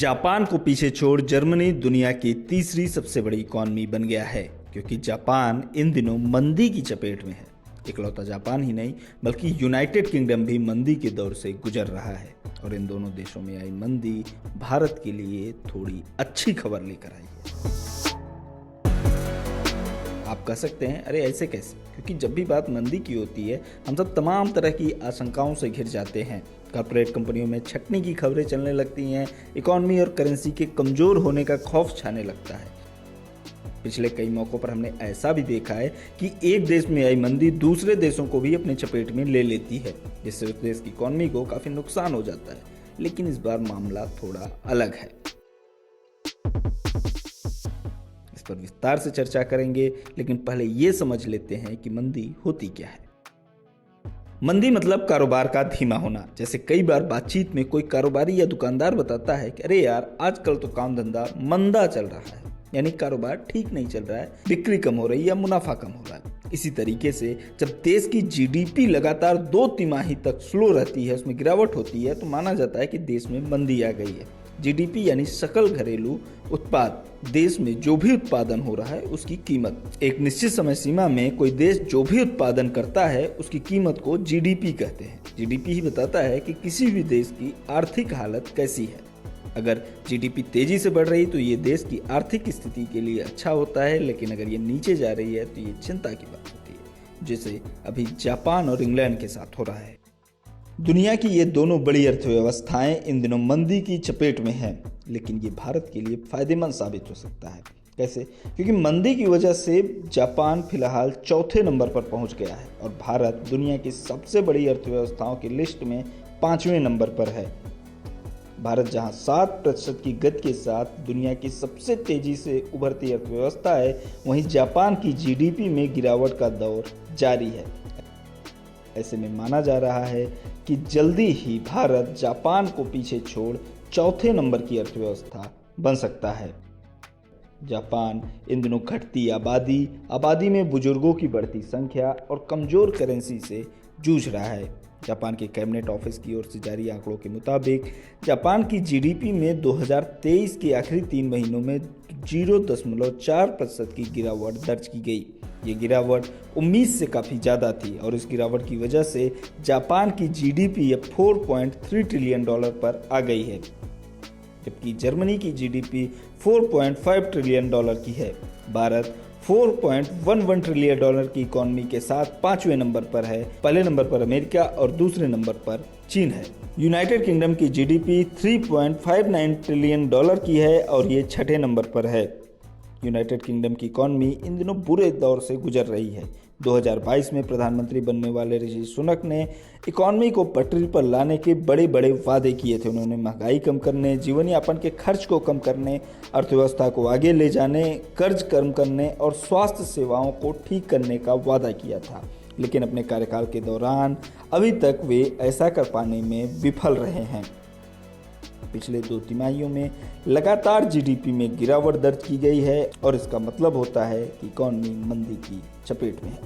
Japan को पीछे छोड़ जर्मनी दुनिया की तीसरी सबसे बड़ी इकॉनमी बन गया है, क्योंकि जापान इन दिनों मंदी की चपेट में है। इकलौता जापान ही नहीं बल्कि यूनाइटेड किंगडम भी मंदी के दौर से गुजर रहा है और इन दोनों देशों में आई मंदी भारत के लिए थोड़ी अच्छी खबर लेकर आई है। आप कह सकते हैं अरे ऐसे कैसे, क्योंकि जब भी बात मंदी की होती है हम सब तमाम तरह की आशंकाओं से घिर जाते हैं। कॉर्पोरेट कंपनियों में छटनी की खबरें चलने लगती हैं, इकॉनमी और करेंसी के कमज़ोर होने का खौफ छाने लगता है। पिछले कई मौक़ों पर हमने ऐसा भी देखा है कि एक देश में आई मंदी दूसरे देशों को भी अपने चपेट में ले लेती है, जिससे उस देश की इकॉनमी को काफ़ी नुकसान हो जाता है। लेकिन इस बार मामला थोड़ा अलग है। इस पर विस्तार से चर्चा करेंगे, लेकिन पहले ये समझ लेते हैं कि मंदी होती क्या है। मंदी मतलब कारोबार का धीमा होना। जैसे कई बार बातचीत में कोई कारोबारी या दुकानदार बताता है कि अरे यार आजकल तो काम धंधा मंदा चल रहा है, यानी कारोबार ठीक नहीं चल रहा है, बिक्री कम हो रही है या मुनाफा कम हो रहा है। इसी तरीके से जब देश की जीडीपी लगातार 2 तिमाही तक स्लो रहती है, उसमें गिरावट होती है, तो माना जाता है कि देश में मंदी आ गई है। जीडीपी यानी सकल घरेलू उत्पाद, देश में जो भी उत्पादन हो रहा है उसकी कीमत। एक निश्चित समय सीमा में कोई देश जो भी उत्पादन करता है उसकी कीमत को जीडीपी कहते हैं। जीडीपी ही बताता है कि किसी भी देश की आर्थिक हालत कैसी है। अगर जीडीपी तेजी से बढ़ रही तो ये देश की आर्थिक स्थिति के लिए अच्छा होता है, लेकिन अगर ये नीचे जा रही है तो ये चिंता की बात होती है, जैसे अभी जापान और इंग्लैंड के साथ हो रहा है। दुनिया की ये दोनों बड़ी अर्थव्यवस्थाएं इन दिनों मंदी की चपेट में हैं, लेकिन ये भारत के लिए फायदेमंद साबित हो सकता है। कैसे? क्योंकि मंदी की वजह से जापान फिलहाल चौथे नंबर पर पहुंच गया है और भारत दुनिया की सबसे बड़ी अर्थव्यवस्थाओं की लिस्ट में 5वें नंबर पर है। भारत जहां 7% की गति के साथ दुनिया की सबसे तेजी से उभरती अर्थव्यवस्था है, वहीं जापान की जीडीपी में गिरावट का दौर जारी है। ऐसे में माना जा रहा है कि जल्दी ही भारत जापान को पीछे छोड़ चौथे नंबर की अर्थव्यवस्था बन सकता है। जापान इन दिनों घटती आबादी में बुजुर्गों की बढ़ती संख्या और कमजोर करेंसी से जूझ रहा है। जापान के कैबिनेट ऑफिस की ओर से जारी आंकड़ों के मुताबिक जापान की जीडीपी में 2023 के आखिरी 3 महीनों में 0.4% की गिरावट दर्ज की गई। ये गिरावट उम्मीद से काफ़ी ज़्यादा थी और इस गिरावट की वजह से जापान की जीडीपी अब $4.3 ट्रिलियन पर आ गई है, जबकि जर्मनी की जीडीपी $4.5 ट्रिलियन की है। भारत $4.11 ट्रिलियन की इकॉनमी के साथ 5वें नंबर पर है। पहले नंबर पर अमेरिका और दूसरे नंबर पर चीन है। यूनाइटेड किंगडम की जीडीपी $3.59 ट्रिलियन की है और ये 6ठे नंबर पर है। यूनाइटेड किंगडम की इकॉनमी इन दिनों बुरे दौर से गुजर रही है। 2022 में प्रधानमंत्री बनने वाले ऋषि सुनक ने इकॉनमी को पटरी पर लाने के बड़े बड़े वादे किए थे। उन्होंने महंगाई कम करने, जीवन यापन के खर्च को कम करने, अर्थव्यवस्था को आगे ले जाने, कर्ज कम करने और स्वास्थ्य सेवाओं को ठीक करने का वादा किया था। लेकिन अपने कार्यकाल के दौरान अभी तक वे ऐसा कर पाने में विफल रहे हैं। पिछले 2 तिमाहियों में लगातार जीडीपी में गिरावट दर्ज की गई है और इसका मतलब होता है कि इकॉनमी मंदी की चपेट में है।